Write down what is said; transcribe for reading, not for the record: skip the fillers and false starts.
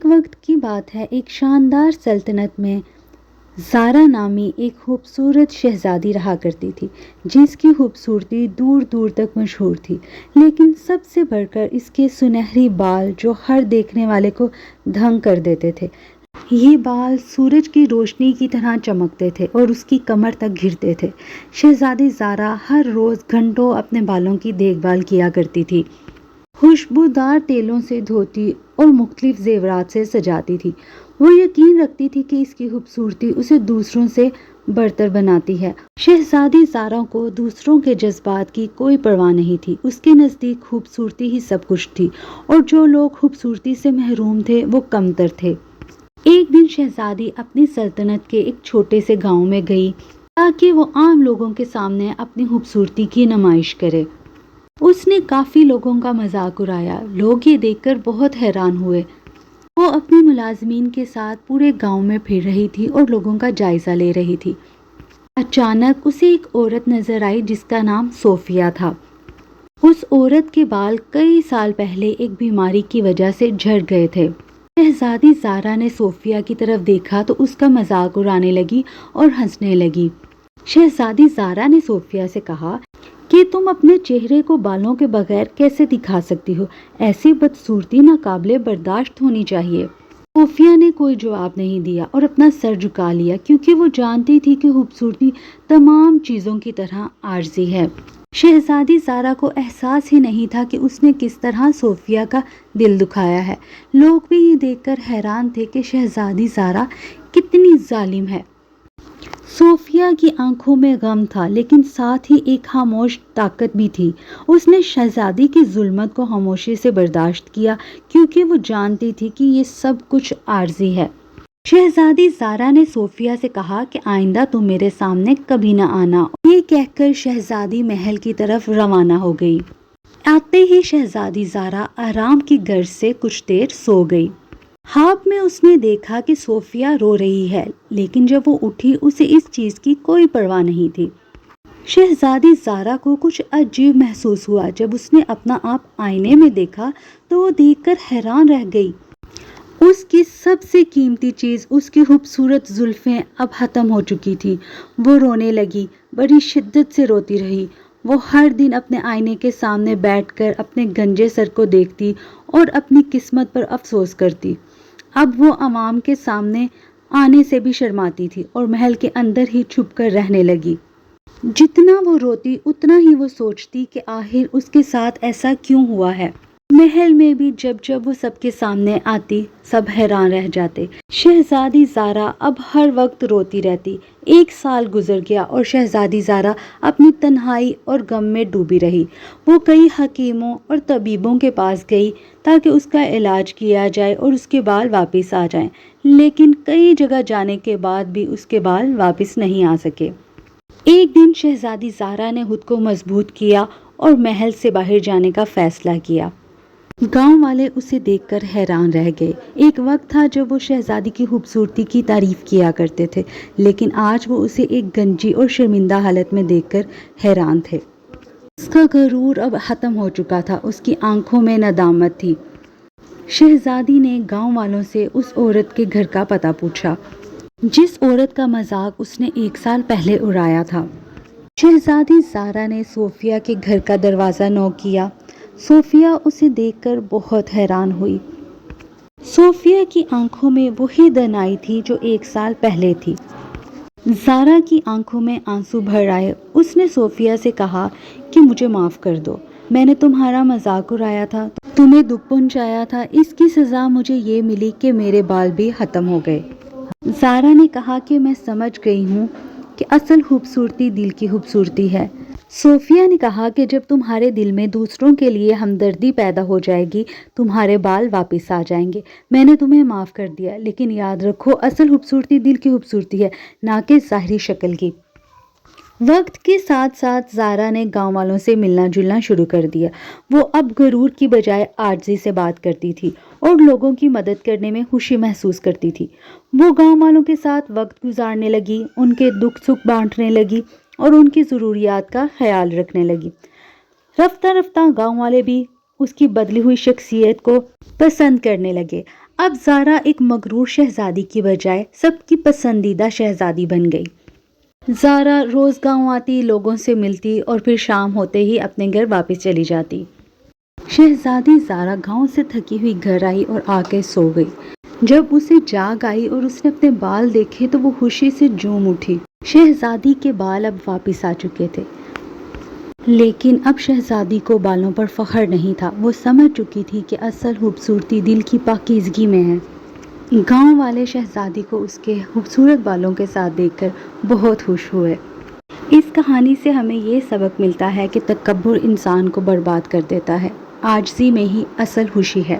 ایک وقت کی بات ہے، ایک شاندار سلطنت میں زارا نامی ایک خوبصورت شہزادی رہا کرتی تھی، جس کی خوبصورتی دور دور تک مشہور تھی، لیکن سب سے بڑھ کر اس کے سنہری بال جو ہر دیکھنے والے کو دھنگ کر دیتے تھے۔ یہ بال سورج کی روشنی کی طرح چمکتے تھے اور اس کی کمر تک گھرتے تھے۔ شہزادی زارا ہر روز گھنٹوں اپنے بالوں کی دیکھ بھال کیا کرتی تھی، خوشبودار تیلوں سے دھوتی اور مختلف زیورات سے سجاتی تھی۔ وہ یقین رکھتی تھی کہ اس کی خوبصورتی اسے دوسروں سے برتر بناتی ہے۔ شہزادی زارا کو دوسروں کے جذبات کی کوئی پرواہ نہیں تھی، اس کے نزدیک خوبصورتی ہی سب کچھ تھی، اور جو لوگ خوبصورتی سے محروم تھے وہ کمتر تھے۔ ایک دن شہزادی اپنی سلطنت کے ایک چھوٹے سے گاؤں میں گئی تاکہ وہ عام لوگوں کے سامنے اپنی خوبصورتی کی نمائش کرے۔ اس نے کافی لوگوں کا مذاق اڑایا، لوگ یہ دیکھ کر بہت حیران ہوئے۔ وہ اپنے ملازمین کے ساتھ پورے گاؤں میں پھر رہی تھی اور لوگوں کا جائزہ لے رہی تھی۔ اچانک اسے ایک عورت نظر آئی جس کا نام صوفیہ تھا۔ اس عورت کے بال کئی سال پہلے ایک بیماری کی وجہ سے جھڑ گئے تھے۔ شہزادی زارا نے صوفیہ کی طرف دیکھا تو اس کا مذاق اڑانے لگی اور ہنسنے لگی۔ شہزادی زارا نے صوفیہ سے کہا کہ تم اپنے چہرے کو بالوں کے بغیر کیسے دکھا سکتی ہو؟ ایسی بدصورتی ناقابل برداشت ہونی چاہیے۔ صوفیہ نے کوئی جواب نہیں دیا اور اپنا سر جھکا لیا، کیونکہ وہ جانتی تھی کہ خوبصورتی تمام چیزوں کی طرح عارضی ہے۔ شہزادی زارا کو احساس ہی نہیں تھا کہ اس نے کس طرح صوفیہ کا دل دکھایا ہے۔ لوگ بھی یہ دیکھ کر حیران تھے کہ شہزادی زارا کتنی ظالم ہے۔ صوفیہ کی آنکھوں میں غم تھا، لیکن ساتھ ہی ایک خاموش طاقت بھی تھی۔ اس نے شہزادی کی ظلمت کو خاموشی سے برداشت کیا، کیونکہ وہ جانتی تھی کہ یہ سب کچھ عارضی ہے۔ شہزادی زارا نے صوفیہ سے کہا کہ آئندہ تم میرے سامنے کبھی نہ آنا۔ یہ کہہ کر شہزادی محل کی طرف روانہ ہو گئی۔ آتے ہی شہزادی زارا آرام کی غرض سے کچھ دیر سو گئی۔ خواب میں اس نے دیکھا کہ صوفیہ رو رہی ہے، لیکن جب وہ اٹھی اسے اس چیز کی کوئی پرواہ نہیں تھی۔ شہزادی زارا کو کچھ عجیب محسوس ہوا۔ جب اس نے اپنا آپ آئینے میں دیکھا تو وہ دیکھ کر حیران رہ گئی۔ اس کی سب سے قیمتی چیز، اس کی خوبصورت زلفیں اب ختم ہو چکی تھی۔ وہ رونے لگی، بڑی شدت سے روتی رہی۔ وہ ہر دن اپنے آئینے کے سامنے بیٹھ کر اپنے گنجے سر کو دیکھتی اور اپنی قسمت پر افسوس کرتی۔ اب وہ عوام کے سامنے آنے سے بھی شرماتی تھی اور محل کے اندر ہی چھپ کر رہنے لگی۔ جتنا وہ روتی اتنا ہی وہ سوچتی کہ آخر اس کے ساتھ ایسا کیوں ہوا ہے۔ محل میں بھی جب وہ سب کے سامنے آتی سب حیران رہ جاتے۔ شہزادی زارا اب ہر وقت روتی رہتی۔ ایک سال گزر گیا اور شہزادی زارا اپنی تنہائی اور غم میں ڈوبی رہی۔ وہ کئی حکیموں اور طبیبوں کے پاس گئی تاکہ اس کا علاج کیا جائے اور اس کے بال واپس آ جائیں، لیکن کئی جگہ جانے کے بعد بھی اس کے بال واپس نہیں آ سکے۔ ایک دن شہزادی زارا نے خود کو مضبوط کیا اور محل سے باہر جانے کا فیصلہ کیا۔ گاؤں والے اسے دیکھ کر حیران رہ گئے۔ ایک وقت تھا جب وہ شہزادی کی خوبصورتی کی تعریف کیا کرتے تھے، لیکن آج وہ اسے ایک گنجی اور شرمندہ حالت میں دیکھ کر حیران تھے۔ اس کا غرور اب ختم ہو چکا تھا، اس کی آنکھوں میں ندامت تھی۔ شہزادی نے گاؤں والوں سے اس عورت کے گھر کا پتہ پوچھا جس عورت کا مذاق اس نے ایک سال پہلے اڑایا تھا۔ شہزادی زارا نے صوفیہ کے گھر کا دروازہ نوک کیا۔ صوفیہ اسے دیکھ کر بہت حیران ہوئی۔ صوفیہ کی آنکھوں میں وہی دنائی تھی جو ایک سال پہلے تھی۔ زارا کی آنکھوں میں آنسو بھر آئے۔ اس نے صوفیہ سے کہا کہ مجھے معاف کر دو، میں نے تمہارا مذاق اڑایا تھا، تمہیں دکھ پہنچایا تھا، اس کی سزا مجھے یہ ملی کہ میرے بال بھی ختم ہو گئے۔ زارا نے کہا کہ میں سمجھ گئی ہوں کہ اصل خوبصورتی دل کی خوبصورتی ہے۔ صوفیہ نے کہا کہ جب تمہارے دل میں دوسروں کے لیے ہمدردی پیدا ہو جائے گی تمہارے بال واپس آ جائیں گے۔ میں نے تمہیں معاف کر دیا، لیکن یاد رکھو اصل خوبصورتی دل کی خوبصورتی ہے، نہ کہ ظاہری شکل کی۔ وقت کے ساتھ ساتھ زارا نے گاؤں والوں سے ملنا جلنا شروع کر دیا۔ وہ اب غرور کی بجائے عاجزی سے بات کرتی تھی اور لوگوں کی مدد کرنے میں خوشی محسوس کرتی تھی۔ وہ گاؤں والوں کے ساتھ وقت گزارنے لگی، ان کے دکھ سکھ بانٹنے لگی اور ان کی ضروریات کا خیال رکھنے لگی۔ رفتہ رفتہ گاؤں والے بھی اس کی بدلی ہوئی شخصیت کو پسند کرنے لگے۔ اب زارا ایک مغرور شہزادی کی بجائے سب کی پسندیدہ شہزادی بن گئی۔ زارا روز گاؤں آتی، لوگوں سے ملتی اور پھر شام ہوتے ہی اپنے گھر واپس چلی جاتی۔ شہزادی زارا گاؤں سے تھکی ہوئی گھر آئی اور آ کے سو گئی۔ جب اسے جاگ آئی اور اس نے اپنے بال دیکھے تو وہ خوشی سے جھوم اٹھی۔ شہزادی کے بال اب واپس آ چکے تھے، لیکن اب شہزادی کو بالوں پر فخر نہیں تھا۔ وہ سمجھ چکی تھی کہ اصل خوبصورتی دل کی پاکیزگی میں ہے۔ گاؤں والے شہزادی کو اس کے خوبصورت بالوں کے ساتھ دیکھ کر بہت خوش ہوئے۔ اس کہانی سے ہمیں یہ سبق ملتا ہے کہ تکبر انسان کو برباد کر دیتا ہے، عاجزی میں ہی اصل خوشی ہے۔